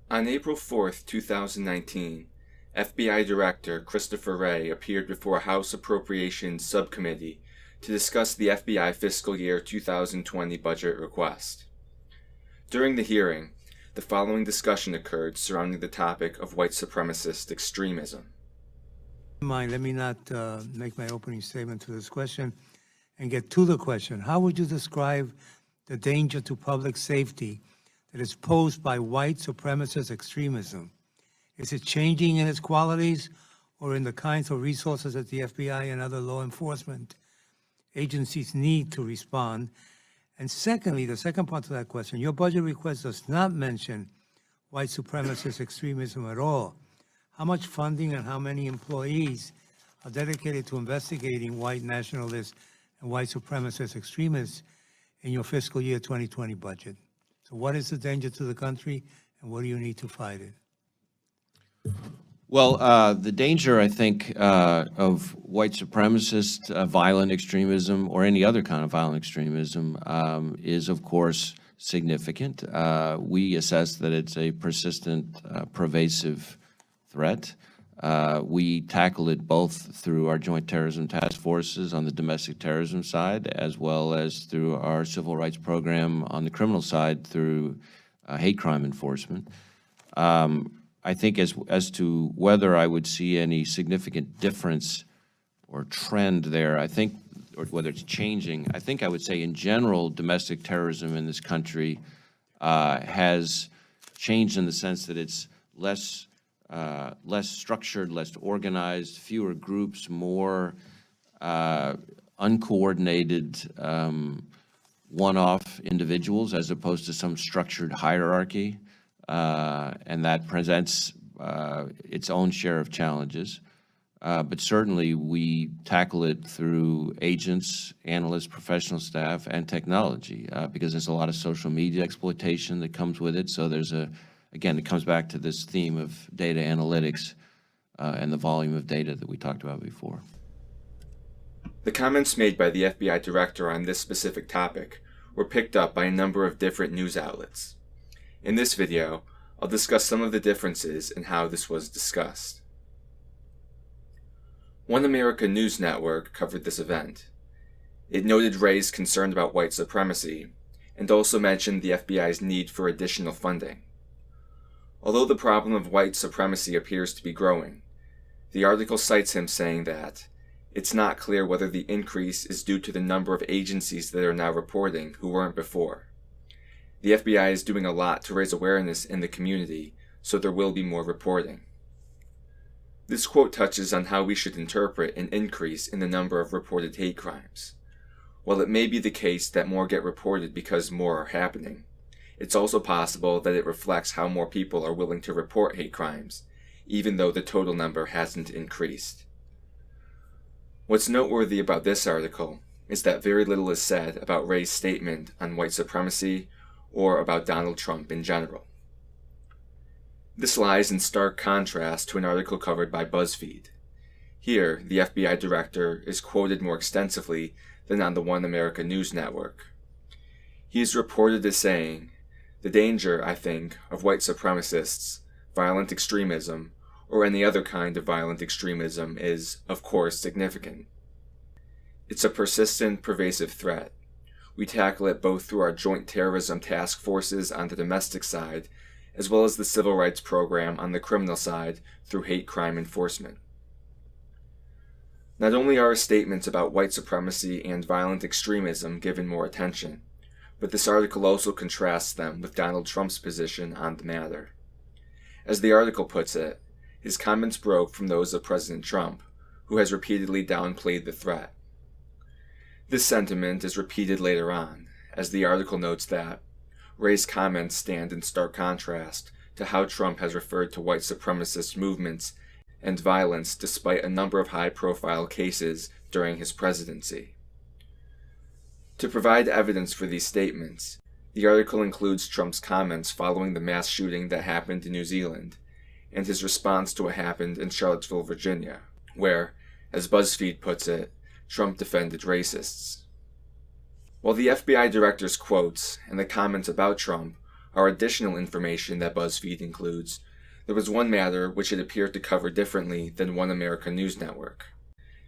On April 4, 2019, FBI Director Christopher Wray appeared before a House Appropriations Subcommittee to discuss the FBI fiscal year 2020 budget request. During the hearing, the following discussion occurred surrounding the topic of white supremacist extremism. Let me not make my opening statement to this question and get to the question. How would you describe the danger to public safety that is posed by white supremacist extremism? Is it changing in its qualities or in the kinds of resources that the FBI and other law enforcement agencies need to respond? And secondly, the second part of that question, your budget request does not mention white supremacist extremism at all. How much funding and how many employees are dedicated to investigating white nationalists and white supremacist extremists in your fiscal year 2020 budget? So what is the danger to the country, and what do you need to fight it? Well, the danger, I think, of white supremacist violent extremism or any other kind of violent extremism is, of course, significant. We assess that it's a persistent, pervasive threat. We tackle it both through our joint terrorism task forces on the domestic terrorism side, as well as through our civil rights program on the criminal side through hate crime enforcement. I think as to whether I would see any significant difference or trend there, I think, or whether it's changing, I think I would say in general, domestic terrorism in this country has changed in the sense that it's less structured, less organized, fewer groups, more uncoordinated one-off individuals as opposed to some structured hierarchy. And that presents its own share of challenges. But certainly we tackle it through agents, analysts, professional staff, and technology, because there's a lot of social media exploitation that comes with it. So there's again, it comes back to this theme of data analytics and the volume of data that we talked about before. The comments made by the FBI director on this specific topic were picked up by a number of different news outlets. In this video, I'll discuss some of the differences in how this was discussed. One America News Network covered this event. It noted Wray's concern about white supremacy, and also mentioned the FBI's need for additional funding. Although the problem of white supremacy appears to be growing, the article cites him saying that it's not clear whether the increase is due to the number of agencies that are now reporting who weren't before. The FBI is doing a lot to raise awareness in the community, so there will be more reporting. This quote touches on how we should interpret an increase in the number of reported hate crimes. While it may be the case that more get reported because more are happening, it's also possible that it reflects how more people are willing to report hate crimes, even though the total number hasn't increased. What's noteworthy about this article is that very little is said about Wray's statement on white supremacy or about Donald Trump in general. This lies in stark contrast to an article covered by BuzzFeed. Here, the FBI director is quoted more extensively than on the One America News Network. He is reported as saying, "The danger, I think, of white supremacists, violent extremism, or any other kind of violent extremism is, of course, significant. It's a persistent, pervasive threat. We tackle it both through our joint terrorism task forces on the domestic side, as well as the civil rights program on the criminal side through hate crime enforcement." Not only are statements about white supremacy and violent extremism given more attention, but this article also contrasts them with Donald Trump's position on the matter. As the article puts it, his comments broke from those of President Trump, who has repeatedly downplayed the threat. This sentiment is repeated later on, as the article notes that Wray's comments stand in stark contrast to how Trump has referred to white supremacist movements and violence despite a number of high-profile cases during his presidency. To provide evidence for these statements, the article includes Trump's comments following the mass shooting that happened in New Zealand, and his response to what happened in Charlottesville, Virginia, where, as BuzzFeed puts it, Trump defended racists. While the FBI director's quotes and the comments about Trump our additional information that BuzzFeed includes, there was one matter which it appeared to cover differently than One America News Network.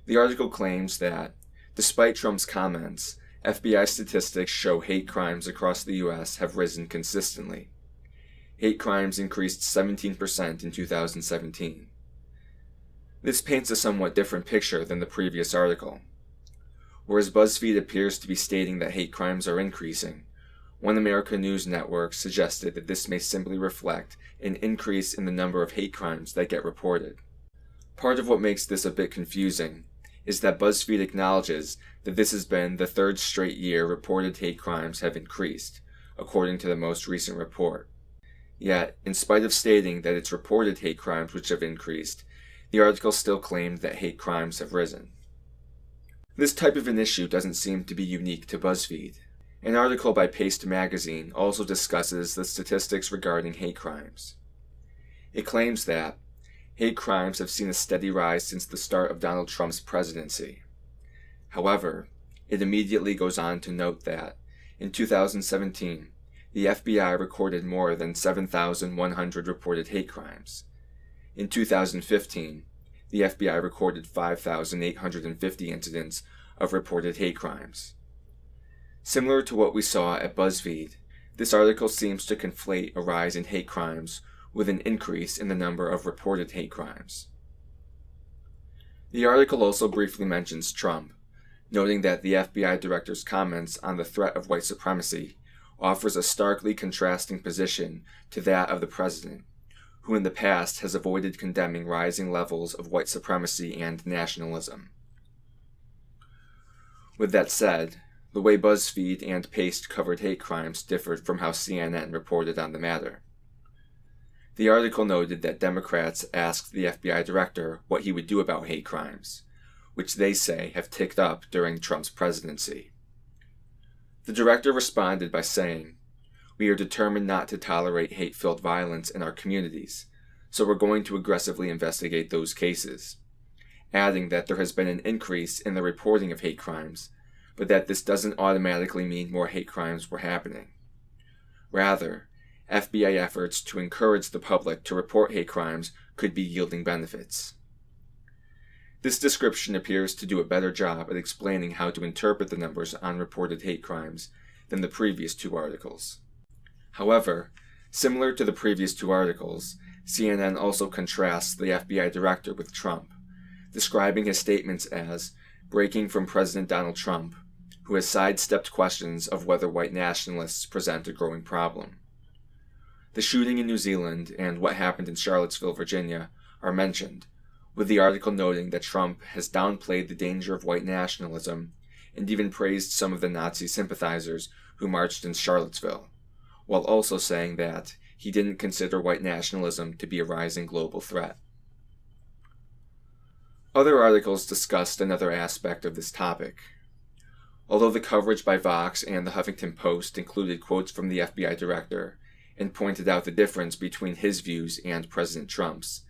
The article claims that, despite Trump's comments, FBI statistics show hate crimes across the U.S. have risen consistently. Hate crimes increased 17% in 2017. This paints a somewhat different picture than the previous article. Whereas BuzzFeed appears to be stating that hate crimes are increasing, One America News Network suggested that this may simply reflect an increase in the number of hate crimes that get reported. Part of what makes this a bit confusing is that BuzzFeed acknowledges that this has been the third straight year reported hate crimes have increased, according to the most recent report. Yet, in spite of stating that it's reported hate crimes which have increased, the article still claimed that hate crimes have risen. This type of an issue doesn't seem to be unique to BuzzFeed. An article by Paste magazine also discusses the statistics regarding hate crimes. It claims that hate crimes have seen a steady rise since the start of Donald Trump's presidency. However, it immediately goes on to note that, in 2017, the FBI recorded more than 7,100 reported hate crimes. In 2015, the FBI recorded 5,850 incidents of reported hate crimes. Similar to what we saw at BuzzFeed, this article seems to conflate a rise in hate crimes with an increase in the number of reported hate crimes. The article also briefly mentions Trump, noting that the FBI director's comments on the threat of white supremacy offers a starkly contrasting position to that of the president, who in the past has avoided condemning rising levels of white supremacy and nationalism. With that said, the way BuzzFeed and Paste covered hate crimes differed from how CNN reported on the matter. The article noted that Democrats asked the FBI director what he would do about hate crimes, which they say have ticked up during Trump's presidency. The director responded by saying, "We are determined not to tolerate hate-filled violence in our communities, so we're going to aggressively investigate those cases," adding that there has been an increase in the reporting of hate crimes, but that this doesn't automatically mean more hate crimes were happening. Rather, FBI efforts to encourage the public to report hate crimes could be yielding benefits. This description appears to do a better job at explaining how to interpret the numbers on reported hate crimes than the previous two articles. However, similar to the previous two articles, CNN also contrasts the FBI director with Trump, describing his statements as breaking from President Donald Trump, who has sidestepped questions of whether white nationalists present a growing problem. The shooting in New Zealand and what happened in Charlottesville, Virginia, are mentioned, with the article noting that Trump has downplayed the danger of white nationalism and even praised some of the Nazi sympathizers who marched in Charlottesville, while also saying that he didn't consider white nationalism to be a rising global threat. Other articles discussed another aspect of this topic. Although the coverage by Vox and the Huffington Post included quotes from the FBI director and pointed out the difference between his views and President Trump's,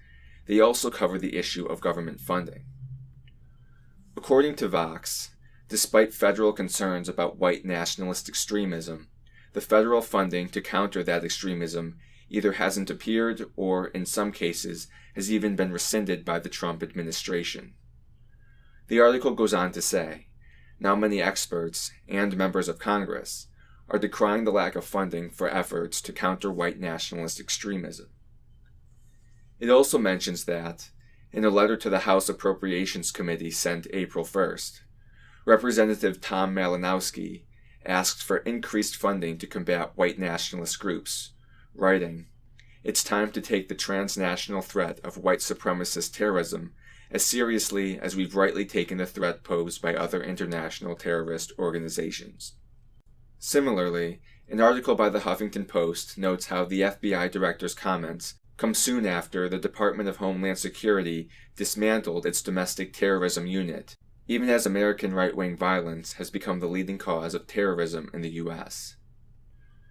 they also covered the issue of government funding. According to Vox, despite federal concerns about white nationalist extremism, the federal funding to counter that extremism either hasn't appeared or, in some cases, has even been rescinded by the Trump administration. The article goes on to say, now many experts and members of Congress are decrying the lack of funding for efforts to counter white nationalist extremism. It also mentions that, in a letter to the House Appropriations Committee sent April 1st, Representative Tom Malinowski asked for increased funding to combat white nationalist groups, writing, "It's time to take the transnational threat of white supremacist terrorism as seriously as we've rightly taken the threat posed by other international terrorist organizations." Similarly, an article by the Huffington Post notes how the FBI director's comments come soon after the Department of Homeland Security dismantled its domestic terrorism unit, even as American right-wing violence has become the leading cause of terrorism in the U.S.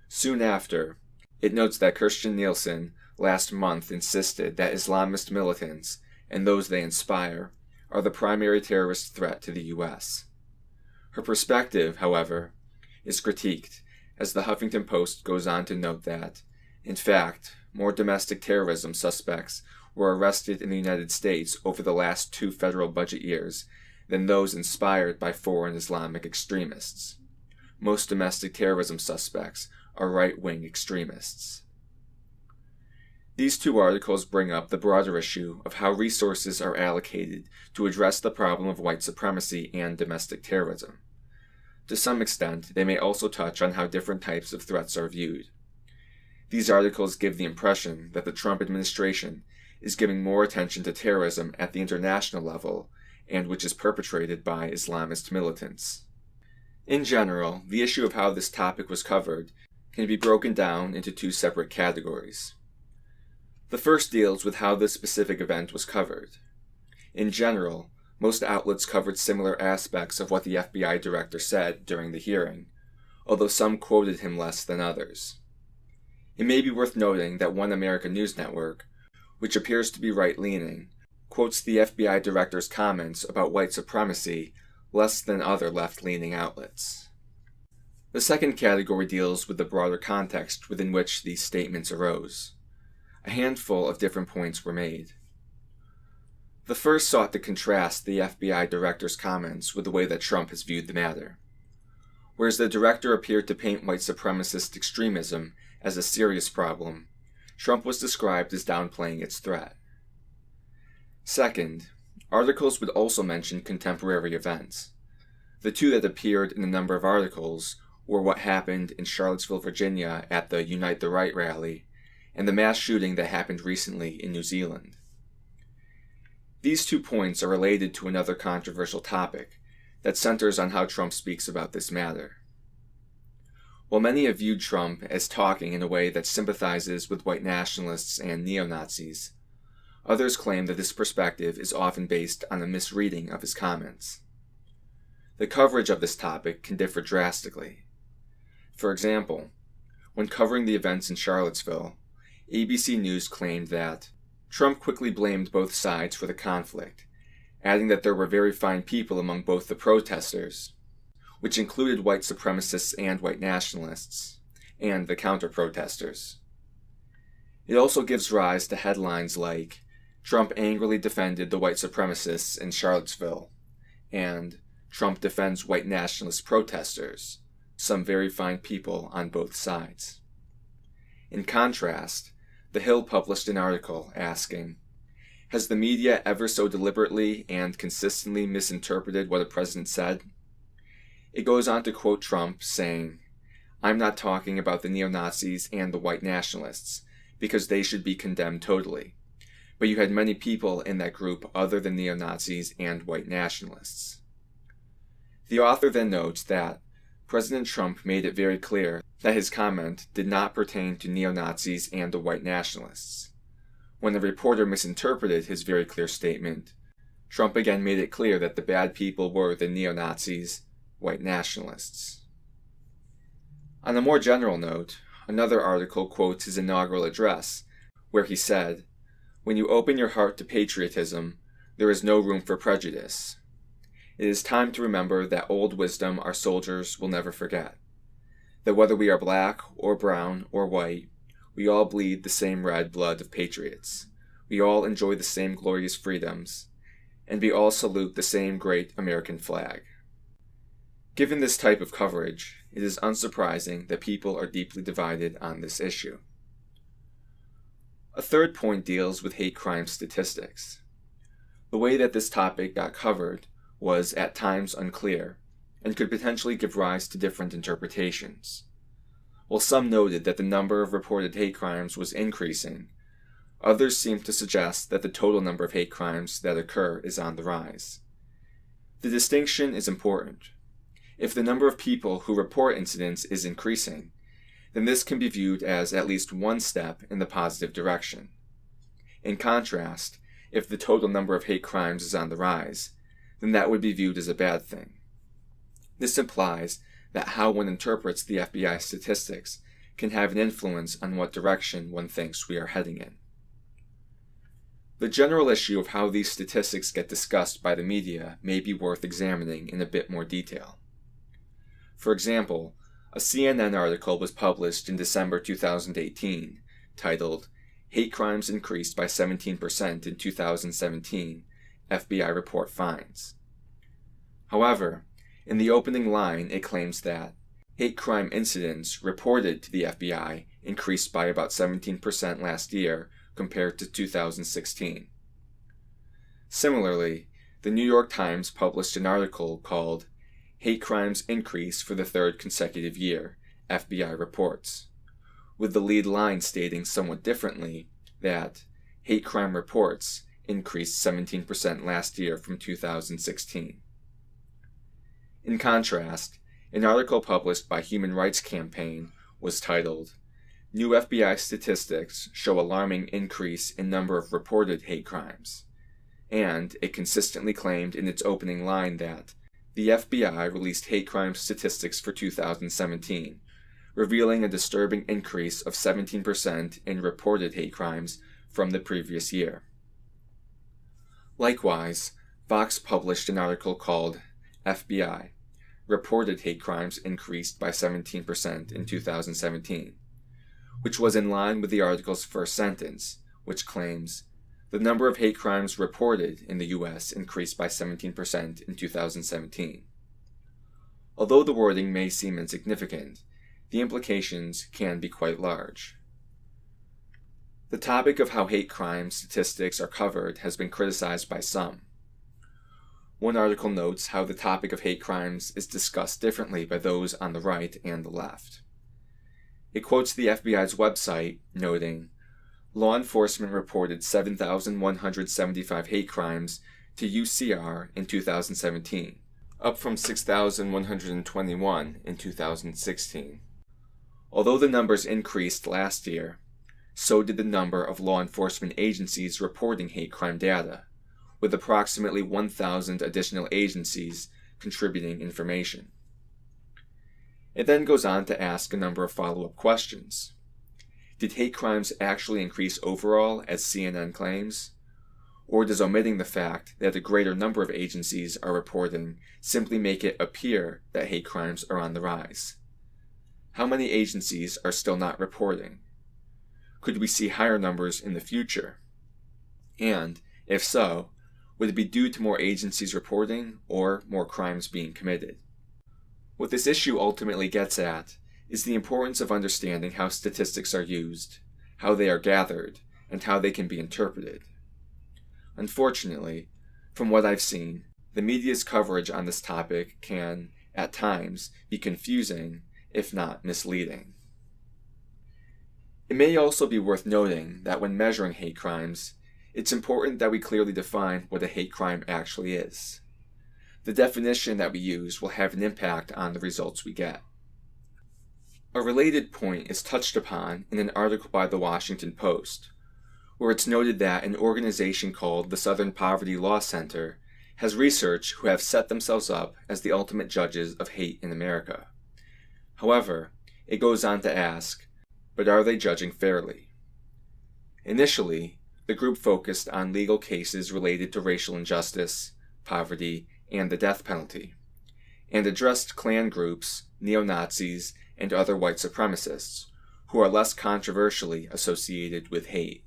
Soon after, it notes that Kirstjen Nielsen last month insisted that Islamist militants, and those they inspire, are the primary terrorist threat to the U.S. Her perspective, however, is critiqued, as the Huffington Post goes on to note that, in fact, more domestic terrorism suspects were arrested in the United States over the last 2 federal budget years than those inspired by foreign Islamic extremists. Most domestic terrorism suspects are right-wing extremists. These 2 articles bring up the broader issue of how resources are allocated to address the problem of white supremacy and domestic terrorism. To some extent, they may also touch on how different types of threats are viewed. These articles give the impression that the Trump administration is giving more attention to terrorism at the international level and which is perpetrated by Islamist militants. In general, the issue of how this topic was covered can be broken down into 2 separate categories. The first deals with how this specific event was covered. In general, most outlets covered similar aspects of what the FBI director said during the hearing, although some quoted him less than others. It may be worth noting that one American news network, which appears to be right-leaning, quotes the FBI director's comments about white supremacy less than other left-leaning outlets. The second category deals with the broader context within which these statements arose. A handful of different points were made. The first sought to contrast the FBI director's comments with the way that Trump has viewed the matter. Whereas the director appeared to paint white supremacist extremism as a serious problem, Trump was described as downplaying its threat. Second, articles would also mention contemporary events. The 2 that appeared in a number of articles were what happened in Charlottesville, Virginia at the Unite the Right rally, and the mass shooting that happened recently in New Zealand. These 2 points are related to another controversial topic that centers on how Trump speaks about this matter. While many have viewed Trump as talking in a way that sympathizes with white nationalists and neo-Nazis, others claim that this perspective is often based on a misreading of his comments. The coverage of this topic can differ drastically. For example, when covering the events in Charlottesville, ABC News claimed that Trump quickly blamed both sides for the conflict, adding that there were very fine people among both the protesters, which included white supremacists and white nationalists, and the counter-protesters. It also gives rise to headlines like, Trump angrily defended the white supremacists in Charlottesville, and Trump defends white nationalist protesters, some very fine people on both sides. In contrast, The Hill published an article asking, "Has the media ever so deliberately and consistently misinterpreted what a president said?" It goes on to quote Trump saying, "I'm not talking about the neo-Nazis and the white nationalists, because they should be condemned totally. But you had many people in that group other than neo-Nazis and white nationalists." The author then notes that President Trump made it very clear that his comment did not pertain to neo-Nazis and the white nationalists. When the reporter misinterpreted his very clear statement, Trump again made it clear that the bad people were the neo-Nazis, white nationalists. On a more general note, another article quotes his inaugural address, where he said, "When you open your heart to patriotism, there is no room for prejudice. It is time to remember that old wisdom our soldiers will never forget. That whether we are black or brown or white, we all bleed the same red blood of patriots. We all enjoy the same glorious freedoms, and we all salute the same great American flag." Given this type of coverage, it is unsurprising that people are deeply divided on this issue. A third point deals with hate crime statistics. The way that this topic got covered was at times unclear, and could potentially give rise to different interpretations. While some noted that the number of reported hate crimes was increasing, others seemed to suggest that the total number of hate crimes that occur is on the rise. The distinction is important. If the number of people who report incidents is increasing, then this can be viewed as at least one step in the positive direction. In contrast, if the total number of hate crimes is on the rise, then that would be viewed as a bad thing. This implies that how one interprets the FBI statistics can have an influence on what direction one thinks we are heading in. The general issue of how these statistics get discussed by the media may be worth examining in a bit more detail. For example, A CNN article was published in December 2018 titled, "Hate Crimes Increased by 17% in 2017, FBI Report Finds." However, in the opening line it claims that hate crime incidents reported to the FBI increased by about 17% last year compared to 2016. Similarly, the New York Times published an article called "Hate Crimes Increase for the Third Consecutive Year, FBI Reports," with the lead line stating somewhat differently that hate crime reports increased 17% last year from 2016. In contrast, an article published by Human Rights Campaign was titled, "New FBI Statistics Show Alarming Increase in Number of Reported Hate Crimes," and it consistently claimed in its opening line that the FBI released hate crime statistics for 2017, revealing a disturbing increase of 17% in reported hate crimes from the previous year. Likewise, Vox published an article called "FBI Reported Hate Crimes Increased by 17% in 2017, which was in line with the article's first sentence, which claims, "The number of hate crimes reported in the U.S. increased by 17% in 2017. Although the wording may seem insignificant, the implications can be quite large. The topic of how hate crime statistics are covered has been criticized by some. One article notes how the topic of hate crimes is discussed differently by those on the right and the left. It quotes the FBI's website, noting, "Law enforcement reported 7,175 hate crimes to UCR in 2017, up from 6,121 in 2016. Although the numbers increased last year, so did the number of law enforcement agencies reporting hate crime data, with approximately 1,000 additional agencies contributing information." It then goes on to ask a number of follow-up questions. Did hate crimes actually increase overall, as CNN claims? Or does omitting the fact that a greater number of agencies are reporting simply make it appear that hate crimes are on the rise? How many agencies are still not reporting? Could we see higher numbers in the future? And, if so, would it be due to more agencies reporting or more crimes being committed? What this issue ultimately gets at is the importance of understanding how statistics are used, how they are gathered, and how they can be interpreted. Unfortunately, from what I've seen, the media's coverage on this topic can, at times, be confusing, if not misleading. It may also be worth noting that when measuring hate crimes, it's important that we clearly define what a hate crime actually is. The definition that we use will have an impact on the results we get. A related point is touched upon in an article by the Washington Post, where it's noted that an organization called the Southern Poverty Law Center has researchers who have set themselves up as the ultimate judges of hate in America. However, it goes on to ask, but are they judging fairly? Initially, the group focused on legal cases related to racial injustice, poverty, and the death penalty, and addressed Klan groups, neo-Nazis, and other white supremacists, who are less controversially associated with hate.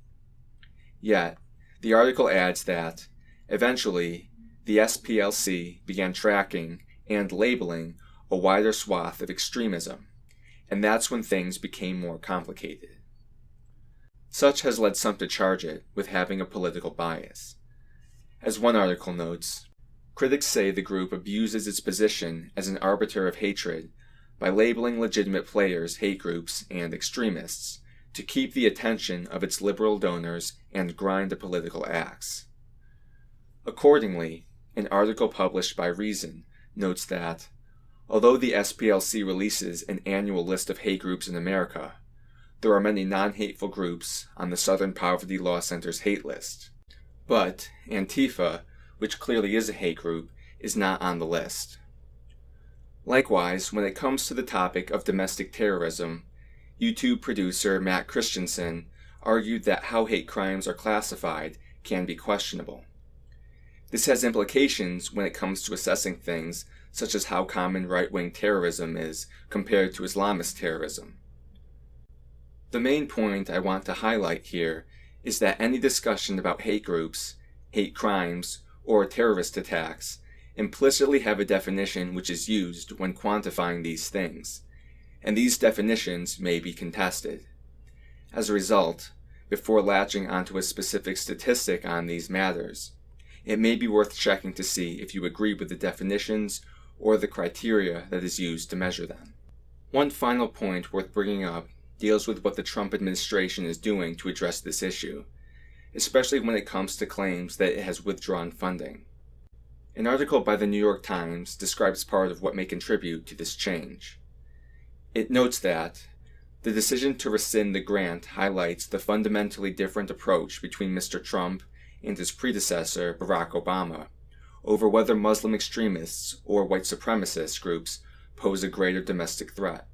Yet, the article adds that, eventually, the SPLC began tracking and labeling a wider swath of extremism, and that's when things became more complicated. Such has led some to charge it with having a political bias. As one article notes, critics say the group abuses its position as an arbiter of hatred by labeling legitimate players hate groups and extremists to keep the attention of its liberal donors and grind the political axe. Accordingly, an article published by Reason notes that, although the SPLC releases an annual list of hate groups in America, there are many non-hateful groups on the Southern Poverty Law Center's hate list. But Antifa, which clearly is a hate group, is not on the list. Likewise, when it comes to the topic of domestic terrorism, YouTube producer Matt Christensen argued that how hate crimes are classified can be questionable. This has implications when it comes to assessing things such as how common right-wing terrorism is compared to Islamist terrorism. The main point I want to highlight here is that any discussion about hate groups, hate crimes, or terrorist attacks implicitly have a definition which is used when quantifying these things, and these definitions may be contested. As a result, before latching onto a specific statistic on these matters, it may be worth checking to see if you agree with the definitions or the criteria that is used to measure them. One final point worth bringing up deals with what the Trump administration is doing to address this issue, especially when it comes to claims that it has withdrawn funding. An article by the New York Times describes part of what may contribute to this change. It notes that the decision to rescind the grant highlights the fundamentally different approach between Mr. Trump and his predecessor, Barack Obama, over whether Muslim extremists or white supremacist groups pose a greater domestic threat.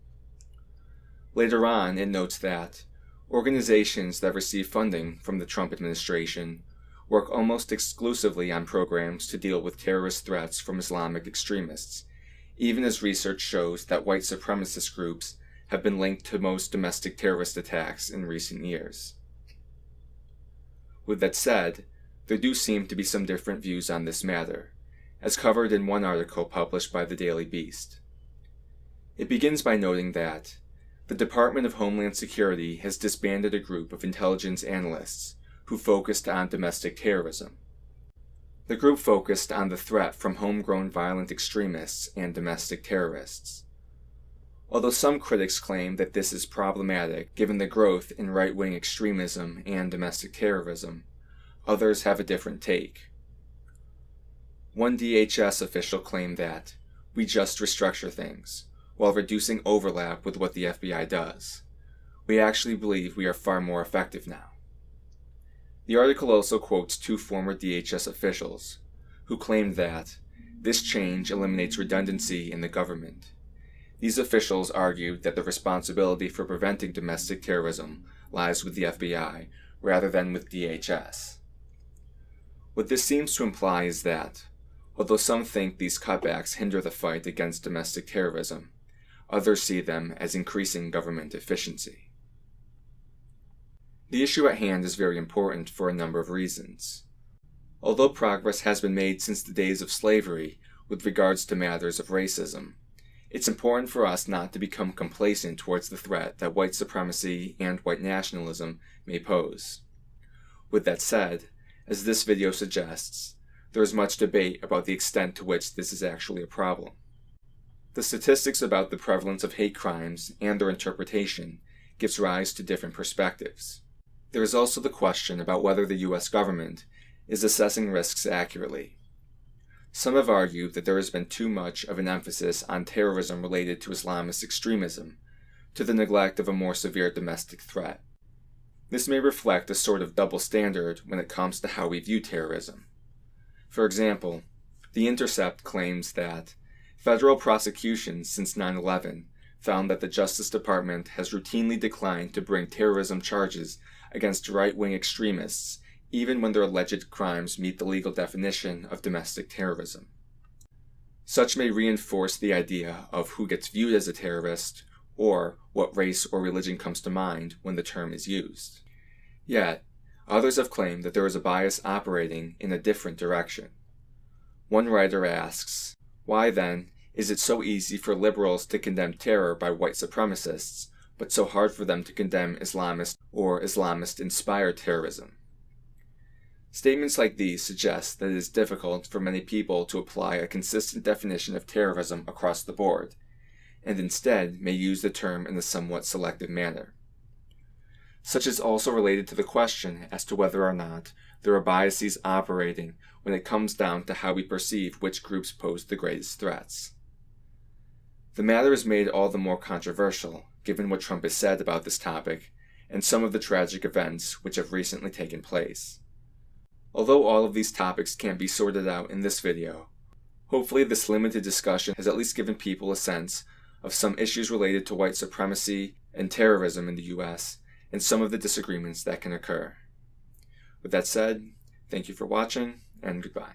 Later on, it notes that organizations that receive funding from the Trump administration work almost exclusively on programs to deal with terrorist threats from Islamic extremists, even as research shows that white supremacist groups have been linked to most domestic terrorist attacks in recent years. With that said, there do seem to be some different views on this matter, as covered in one article published by the Daily Beast. It begins by noting that the Department of Homeland Security has disbanded a group of intelligence analysts who focused on domestic terrorism. The group focused on the threat from homegrown violent extremists and domestic terrorists. Although some critics claim that this is problematic given the growth in right-wing extremism and domestic terrorism, others have a different take. One DHS official claimed that we just restructure things, while reducing overlap with what the FBI does. We actually believe we are far more effective now. The article also quotes two former DHS officials, who claimed that this change eliminates redundancy in the government. These officials argued that the responsibility for preventing domestic terrorism lies with the FBI rather than with DHS. What this seems to imply is that, although some think these cutbacks hinder the fight against domestic terrorism, others see them as increasing government efficiency. The issue at hand is very important for a number of reasons. Although progress has been made since the days of slavery with regards to matters of racism, it's important for us not to become complacent towards the threat that white supremacy and white nationalism may pose. With that said, as this video suggests, there is much debate about the extent to which this is actually a problem. The statistics about the prevalence of hate crimes and their interpretation gives rise to different perspectives. There is also the question about whether the U.S. government is assessing risks accurately. Some have argued that there has been too much of an emphasis on terrorism related to Islamist extremism, to the neglect of a more severe domestic threat. This may reflect a sort of double standard when it comes to how we view terrorism. For example, The Intercept claims that federal prosecutions since 9/11 found that the Justice Department has routinely declined to bring terrorism charges against right-wing extremists, even when their alleged crimes meet the legal definition of domestic terrorism. Such may reinforce the idea of who gets viewed as a terrorist, or what race or religion comes to mind when the term is used. Yet, others have claimed that there is a bias operating in a different direction. One writer asks, why then is it so easy for liberals to condemn terror by white supremacists, but so hard for them to condemn Islamist or Islamist-inspired terrorism? Statements like these suggest that it is difficult for many people to apply a consistent definition of terrorism across the board, and instead may use the term in a somewhat selective manner. Such is also related to the question as to whether or not there are biases operating when it comes down to how we perceive which groups pose the greatest threats. The matter is made all the more controversial given what Trump has said about this topic and some of the tragic events which have recently taken place. Although all of these topics can't be sorted out in this video, hopefully this limited discussion has at least given people a sense of some issues related to white supremacy and terrorism in the US and some of the disagreements that can occur. With that said, thank you for watching, and goodbye.